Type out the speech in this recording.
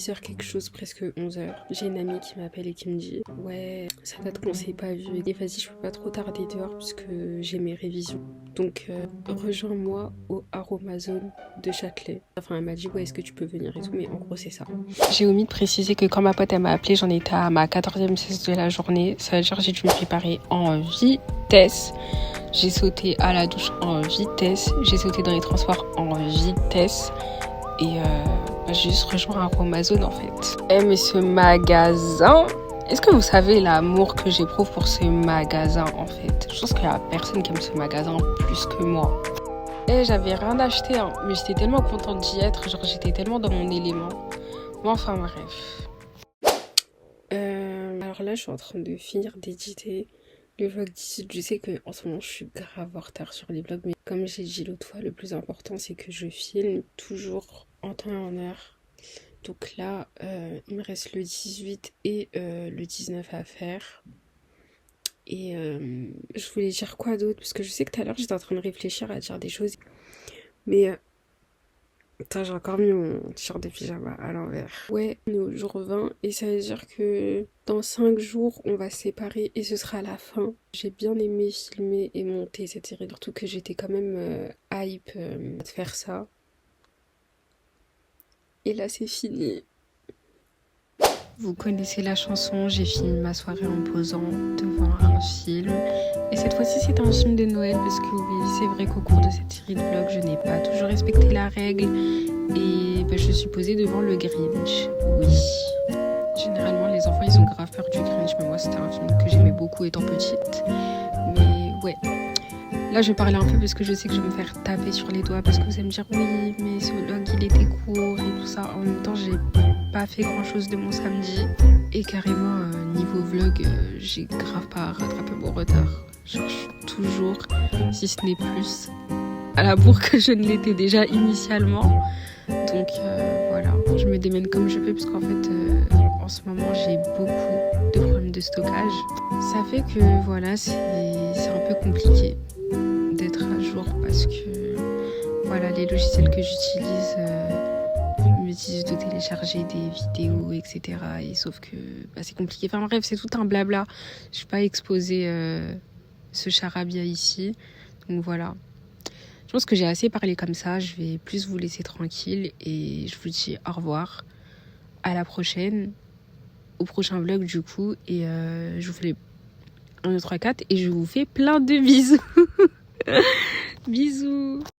10h quelque chose, presque 11h. J'ai une amie qui m'appelle et qui me dit ouais, ça date qu'on s'est pas vu. Et vas-y, je peux pas trop tarder dehors puisque j'ai mes révisions. Donc rejoins-moi au Aromazone de Châtelet. Enfin, elle m'a dit ouais, est-ce que tu peux venir et tout, mais en gros c'est ça. J'ai omis de préciser que quand ma pote elle m'a appelé, j'en étais à ma 14e sieste de la journée. Ça veut dire que j'ai dû me préparer en vitesse. J'ai sauté à la douche en vitesse. J'ai sauté dans les transports en vitesse. Et j'ai juste rejoint Aromazone en fait. Mais ce magasin, est-ce que vous savez l'amour que j'éprouve pour ce magasin en fait? Je pense qu'il y a personne qui aime ce magasin plus que moi. J'avais rien acheté, hein, mais j'étais tellement contente d'y être, genre j'étais tellement dans mon élément. Bon, enfin bref. Alors là, je suis en train de finir d'éditer le vlog d'ici. Je sais qu'en ce moment, je suis grave en retard sur les vlogs, mais comme j'ai dit l'autre fois, le plus important, c'est que je filme toujours en temps et en heure. Donc là, il me reste le 18 et le 19 à faire. Et je voulais dire quoi d'autre? Parce que je sais que tout à l'heure, j'étais en train de réfléchir à dire des choses. Mais putain, j'ai encore mis mon t-shirt de pyjama à l'envers. Ouais, on est au jour 20 et ça veut dire que dans 5 jours, on va se séparer et ce sera la fin. J'ai bien aimé filmer et monter cette série, surtout que j'étais quand même hype de faire ça. Et là, c'est fini. Vous connaissez la chanson, j'ai fini ma soirée en posant devant un film. Et cette fois-ci, c'est un film de Noël parce que oui, c'est vrai qu'au cours de cette série de vlogs, je n'ai pas toujours respecté la règle. Et je suis posée devant le Grinch. Oui. Généralement, les enfants, ils ont grave peur du Grinch. Mais moi, c'était un film que j'aimais beaucoup étant petite. Mais ouais. Là, je vais parler un peu parce que je sais que je vais me faire taper sur les doigts parce que vous allez me dire oui, mais ce vlog, il était court et tout ça. En même temps, j'ai pas fait grand chose de mon samedi. Et carrément, niveau vlog, j'ai grave pas rattrapé mon retard. Genre, je suis toujours, si ce n'est plus, à la bourre que je ne l'étais déjà initialement. Donc voilà, je me démène comme je peux parce qu'en fait, en ce moment, j'ai beaucoup de problèmes de stockage. Ça fait que voilà, c'est un peu compliqué d'être à jour parce que voilà, les logiciels que j'utilise me disent de télécharger des vidéos, etc. Et sauf que c'est compliqué. Enfin bref, c'est tout un blabla. Je vais pas exposer ce charabia ici. Donc voilà. Je pense que j'ai assez parlé comme ça. Je vais plus vous laisser tranquille et je vous dis au revoir. À la prochaine. Au prochain vlog du coup. Et je vous fais 1, 2, 3, 4 et je vous fais plein de bisous. Bisous.